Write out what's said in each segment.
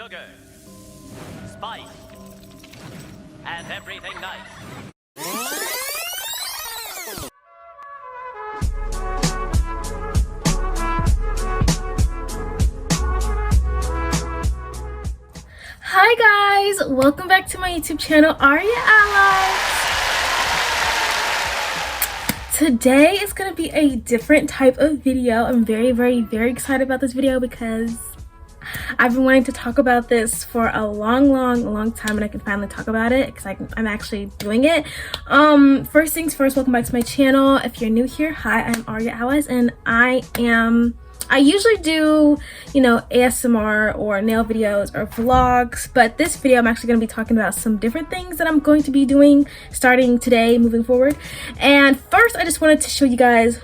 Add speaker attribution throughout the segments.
Speaker 1: sugar, spice, and everything nice.
Speaker 2: Hi guys, welcome back to my YouTube channel, ariaallies. Today is gonna be a different type of video. I'm very excited about this video because I've been wanting to talk about this for a long time, and I can finally talk about it because I'm actually doing it. First things first, welcome back to my channel. If you're new here, hi, I'm ariaallies, and I usually do, you know, ASMR or nail videos or vlogs, but this video I'm actually going to be talking about some different things that I'm going to be doing starting today, moving forward. And first, I just wanted to show you guys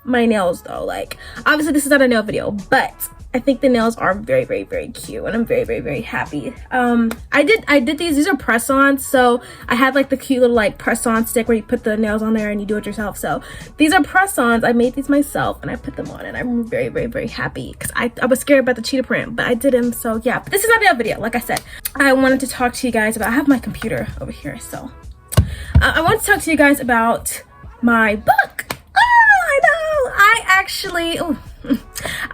Speaker 2: my nails though. Like, obviously this is not a nail video, but I think the nails are very cute, and I'm very happy. I did these are press-ons, so I had like the cute little like press-on stick where you put the nails on there and you do it yourself. So these are press-ons. I made these myself and I put them on, and I'm very happy because I was scared about the cheetah print, but I didn't. So yeah, but this is not a nail video. Like I said, I wanted to talk to you guys about, I have my computer over here, so I want to talk to you guys about my book. I know,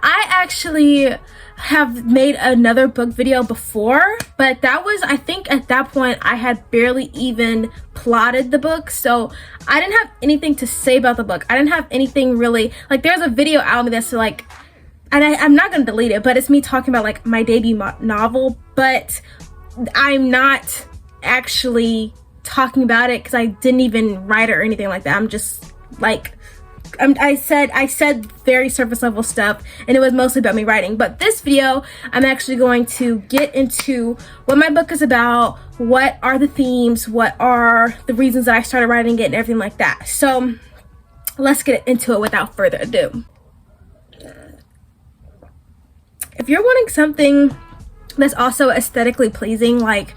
Speaker 2: I actually have made another book video before, but that was, I think at that point I had barely even plotted the book, so I didn't have anything to say about the book. I didn't have anything really, like, there's a video out that's like, and I'm not gonna delete it, but it's me talking about like my debut novel, but I'm not actually talking about it because I didn't even write it or anything like that. I'm just like, I said very surface level stuff, and it was mostly about me writing. But this video, I'm actually going to get into what my book is about, what are the themes, what are the reasons that I started writing it, and everything like that. So let's get into it without further ado. If you're wanting something that's also aesthetically pleasing, like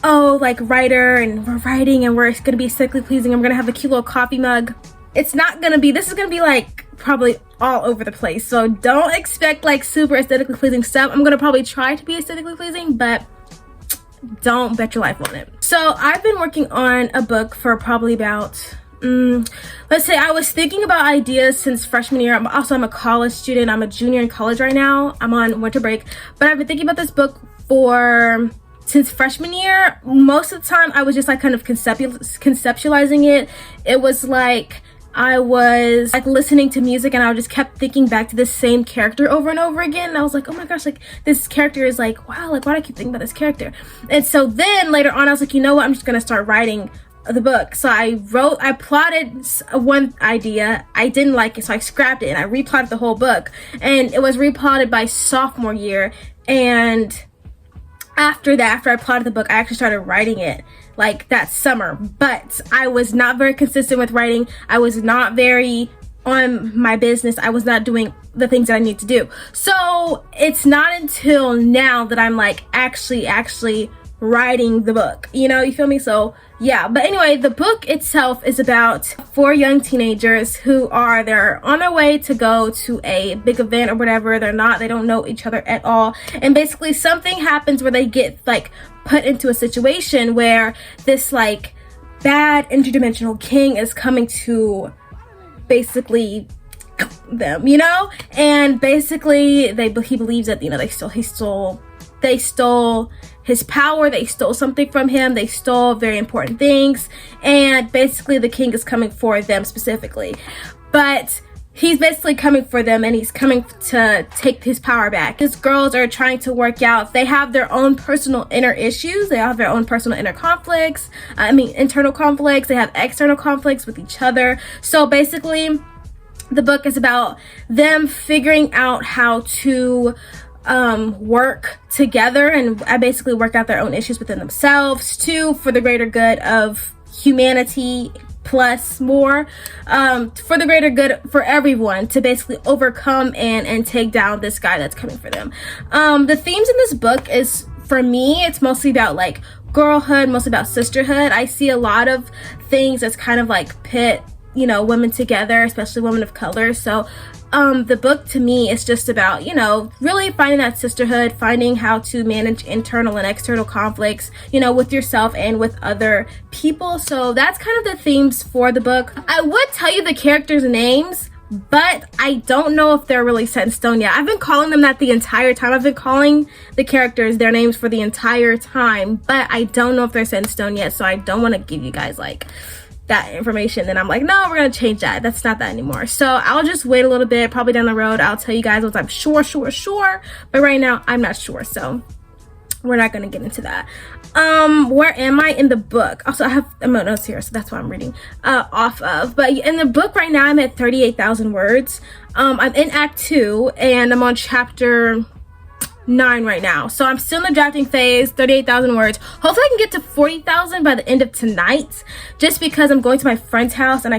Speaker 2: oh, like writer, and we're writing and we're gonna be aesthetically pleasing, I'm gonna have a cute little coffee mug. It's not gonna be, this is gonna be like probably all over the place, so don't expect like super aesthetically pleasing stuff. I'm gonna probably try to be aesthetically pleasing, but don't bet your life on it. So I've been working on a book for probably about let's say, I was thinking about ideas since freshman year. I'm a college student. I'm a junior in college right now. I'm on winter break, but I've been thinking about this book since freshman year. Most of the time I was just like kind of conceptualizing it. It was like I was like listening to music, and I just kept thinking back to the same character over and over again, and I was like, oh my gosh, like this character is like, wow, like why do I keep thinking about this character? And so then later on I was like, you know what, I'm just gonna start writing the book. So I plotted one idea, I didn't like it, so I scrapped it and I replotted the whole book, and it was replotted by sophomore year. And after I plotted the book, I actually started writing it like that summer, but I was not very consistent with writing. I was not very on my business. I was not doing the things that I need to do. So it's not until now that I'm like actually writing the book, you know, you feel me? So yeah, but anyway, the book itself is about 4 young teenagers who they're on their way to go to a big event or whatever. They don't know each other at all, and basically something happens where they get like put into a situation where this like bad interdimensional king is coming to basically them, you know, and basically he believes that, you know, they stole his power, they stole something from him, they stole very important things, and basically the king is coming for them specifically. But he's basically coming for them, and he's coming to take his power back. His girls are trying to work out. They have their own personal inner issues. They have their own personal inner conflicts. Internal conflicts. They have external conflicts with each other. So basically, the book is about them figuring out how to work together and basically work out their own issues within themselves too, for the greater good of humanity plus more, for the greater good for everyone, to basically overcome and take down this guy that's coming for them. The themes in this book is, for me, it's mostly about like girlhood, mostly about sisterhood. I see a lot of things that's kind of like pit you know, women together, especially women of color. So the book to me is just about, you know, really finding that sisterhood, finding how to manage internal and external conflicts, you know, with yourself and with other people. So that's kind of the themes for the book. I would tell you the characters' names, but I don't know if they're really set in stone yet. I've been calling them that the entire time. I've been calling the characters their names for the entire time, but I don't know if they're set in stone yet, so I don't want to give you guys like that information. Then I'm like, no, we're gonna change that. That's not that anymore. So I'll just wait a little bit, probably down the road. I'll tell you guys once I'm sure. But right now, I'm not sure, so we're not gonna get into that. Where am I in the book? Also, I have my notes here, so that's what I'm reading off of. But in the book right now, I'm at 38,000 words. I'm in Act 2, and I'm on chapter 9 right now. So I'm still in the drafting phase, 38,000 words. Hopefully I can get to 40,000 by the end of tonight, just because I'm going to my friend's house, and I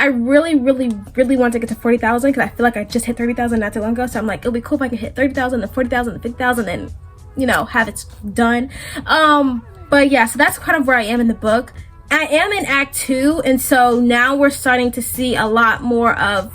Speaker 2: really want to get to 40,000 because I feel like I just hit 30,000 not too long ago. So I'm like, it'll be cool if I can hit 30,000, then 40,000, then 50,000, and you know, have it done. But yeah, so that's kind of where I am in the book. I am in Act 2, and so now we're starting to see a lot more of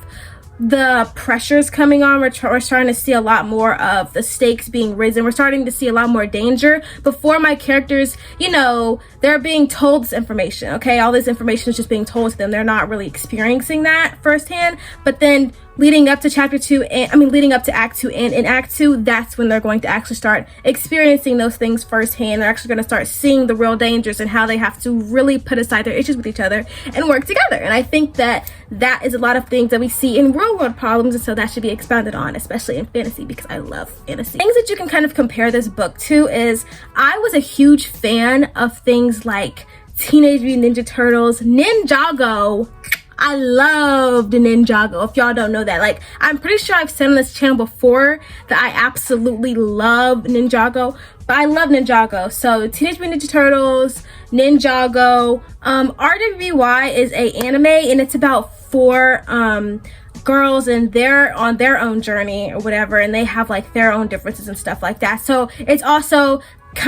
Speaker 2: the pressures coming on. We're starting to see a lot more of the stakes being risen. We're starting to see a lot more danger. Before, my characters, you know, they're being told this information, okay? All this information is just being told to them. They're not really experiencing that firsthand. But then leading up to leading up to Act 2 and in Act 2, that's when they're going to actually start experiencing those things firsthand. They're actually going to start seeing the real dangers and how they have to really put aside their issues with each other and work together. And I think that that is a lot of things that we see in real world problems, and so that should be expounded on, especially in fantasy, because I love fantasy. Things that you can kind of compare this book to is, I was a huge fan of things like Teenage Mutant Ninja Turtles, Ninjago. I loved Ninjago, if y'all don't know that. Like, I'm pretty sure I've said on this channel before that I absolutely love Ninjago, but I love Ninjago. So Teenage Mutant Ninja Turtles, Ninjago, RWBY is a anime, and it's about 4 girls, and they're on their own journey or whatever, and they have like their own differences and stuff like that. So it's also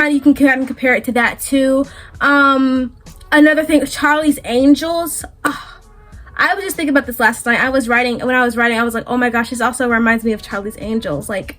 Speaker 2: you can kind of compare it to that too. Another thing, Charlie's Angels. I was just thinking about this last night. When I was writing, I was like, oh my gosh, this also reminds me of Charlie's Angels. Like,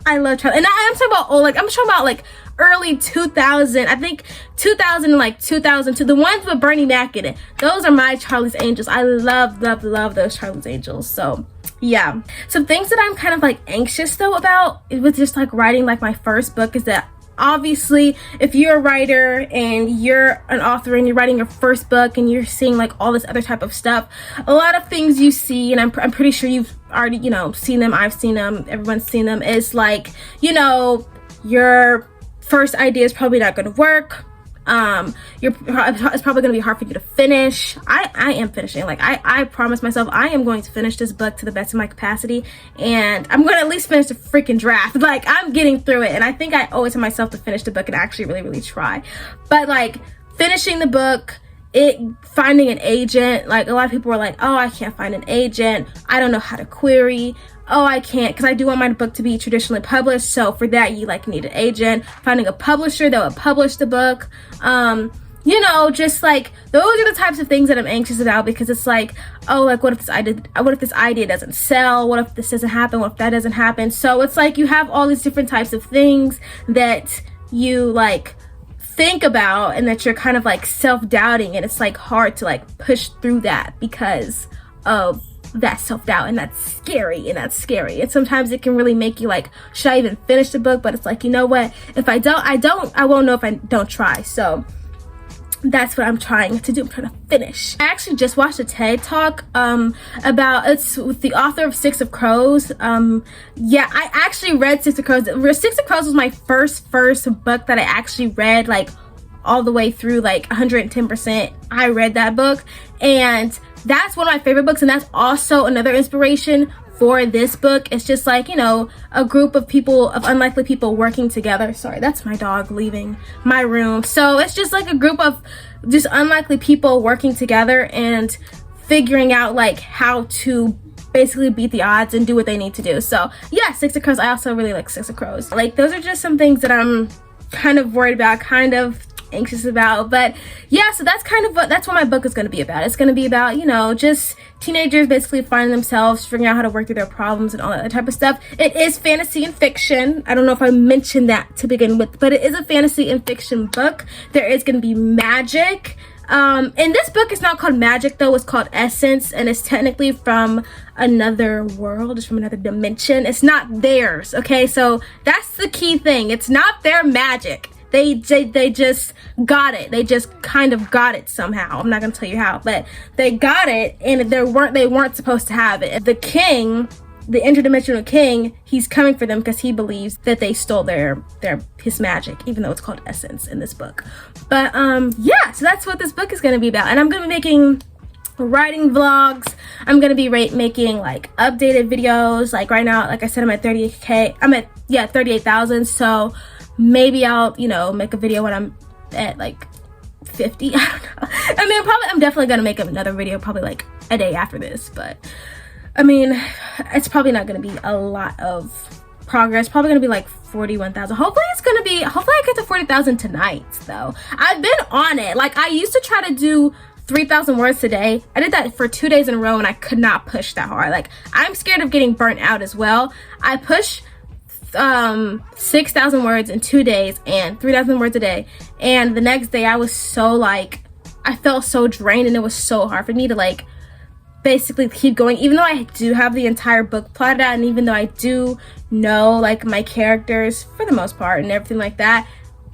Speaker 2: I love Charlie. And I'm talking about I'm talking about like early 2000. I think 2000, like 2002. The ones with Bernie Mac in it. Those are my Charlie's Angels. I love those Charlie's Angels. So yeah. Some things that I'm kind of like anxious though about with just like writing like my first book is that, obviously, if you're a writer and you're an author and you're writing your first book and you're seeing like all this other type of stuff, a lot of things you see, and I'm pretty sure you've already, you know, seen them, I've seen them, everyone's seen them, is like, you know, your first idea is probably not going to work. It's probably going to be hard for you to finish. I am finishing. Like, I promised myself I am going to finish this book to the best of my capacity, and I'm going to at least finish the freaking draft. Like, I'm getting through it, and I think I owe it to myself to finish the book and actually really try. But like, finishing the book, finding an agent, like a lot of people were like, oh, I can't find an agent, I don't know how to query. Oh, I can't, because I do want my book to be traditionally published, so for that you like need an agent. Finding a publisher that would publish the book, you know, just like those are the types of things that I'm anxious about, because it's like, oh, like what if this idea doesn't sell, what if this doesn't happen, what if that doesn't happen. So it's like you have all these different types of things that you like think about, and that you're kind of like self-doubting, and it's like hard to like push through that because of that self-doubt, and that's scary, and sometimes it can really make you like, should I even finish the book? But it's like, you know what, if I won't know if I don't try. So that's what I'm trying to do. I'm trying to finish. I actually just watched a TED talk it's with the author of Six of Crows. Yeah, I actually read Six of Crows. Six of Crows was my first book that I actually read like all the way through, like 110%. I read that book, and that's one of my favorite books, and that's also another inspiration for this book. It's just like, you know, a group of people, of unlikely people working together. Sorry, that's my dog leaving my room. So it's just like a group of just unlikely people working together and figuring out like how to basically beat the odds and do what they need to do. So yeah, Six of Crows. I also really like Six of Crows. Like, those are just some things that I'm kind of worried about, kind of anxious about. But yeah, so that's kind of that's what my book is going to be about. It's going to be about, you know, just teenagers basically finding themselves, figuring out how to work through their problems and all that type of stuff. It is fantasy and fiction. I don't know if I mentioned that to begin with, but it is a fantasy and fiction book. There is going to be magic. And this book is not called magic though, it's called essence, and it's technically from another world, it's from another dimension. It's not theirs, okay? So that's the key thing. It's not their magic. They just got it. They just kind of got it somehow. I'm not gonna tell you how, but they got it, and they weren't supposed to have it. The king, the interdimensional king, he's coming for them because he believes that they stole his magic, even though it's called essence in this book. But yeah, so that's what this book is going to be about. And I'm going to be making writing vlogs. I'm going to be making like updated videos. Like right now, like I said, I'm at 38K. I'm at 38,000. So maybe I'll, you know, make a video when I'm at like 50. I don't know. I mean, I'm definitely going to make another video probably like a day after this, but I mean, it's probably not going to be a lot of progress. Probably going to be like 41,000. Hopefully I get to 40,000 tonight though. I've been on it. Like I used to try to do 3,000 words a day. I did that for 2 days in a row and I could not push that hard. Like I'm scared of getting burnt out as well. I push 6,000 words in 2 days and 3,000 words a day. And the next day I was so like, I felt so drained and it was so hard for me to like basically keep going, even though I do have the entire book plotted out, and even though I do know like my characters for the most part and everything like that,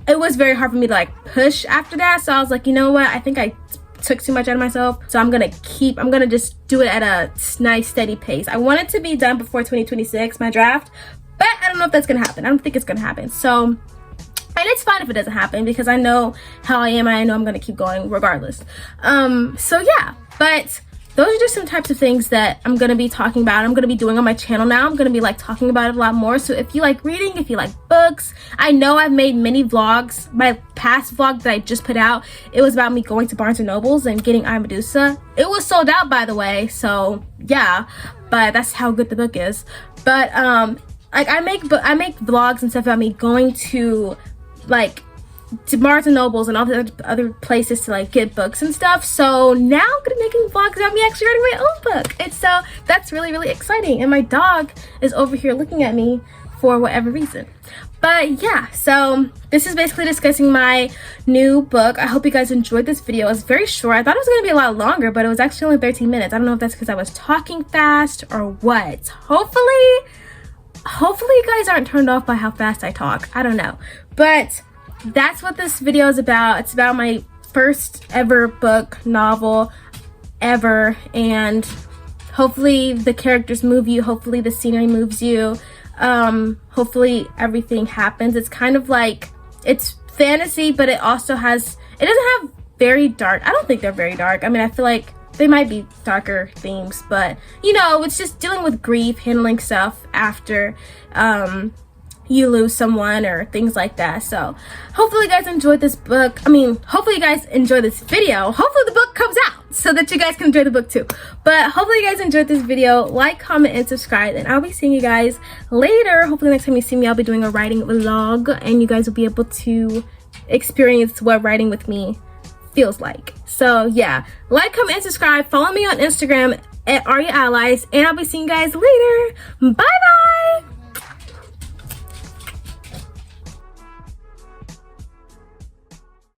Speaker 2: it was very hard for me to like push after that. So I was like, you know what, I think I took too much out of myself, so I'm gonna just do it at a nice steady pace. I want it to be done before 2026, my draft, but I don't know if that's gonna happen. I don't think it's gonna happen. So, and it's fine if it doesn't happen because I know how I am and I know I'm gonna keep going regardless. So yeah, but those are just some types of things that I'm going to be talking about. I'm going to be doing on my channel now. I'm going to be like talking about it a lot more. So if you like reading, if you like books, I know I've made many vlogs. My past vlog that I just put out, it was about me going to Barnes & Noble's and getting I, Medusa. It was sold out, by the way. So yeah, but that's how good the book is. But like I make vlogs and stuff about me going to like to Barnes & Noble's and all the other places to like get books and stuff. So now I'm gonna be making vlogs about me actually writing my own book. And so that's really, really exciting. And my dog is over here looking at me for whatever reason. But yeah, so this is basically discussing my new book. I hope you guys enjoyed this video. It's very short. I thought it was gonna be a lot longer, but it was actually only 13 minutes. I don't know if that's because I was talking fast or what. Hopefully you guys aren't turned off by how fast I talk. I don't know. But that's what this video is about. It's about my first ever book, novel ever, and hopefully the characters move you, hopefully the scenery moves you, hopefully everything happens. It's kind of like, it's fantasy, but it also has, it doesn't have very dark, I don't think they're very dark. I mean, I feel like they might be darker themes, but you know, it's just dealing with grief, handling stuff after you lose someone or things like that. So hopefully you guys enjoyed this book. I mean, hopefully you guys enjoy this video. Hopefully the book comes out so that you guys can enjoy the book too. But hopefully you guys enjoyed this video. Like, comment, and subscribe, and I'll be seeing you guys later. Hopefully next time you see me, I'll be doing a writing vlog and you guys will be able to experience what writing with me feels like. So yeah, like, comment, and subscribe. Follow me on Instagram at ariaallies, and I'll be seeing you guys later. Bye bye.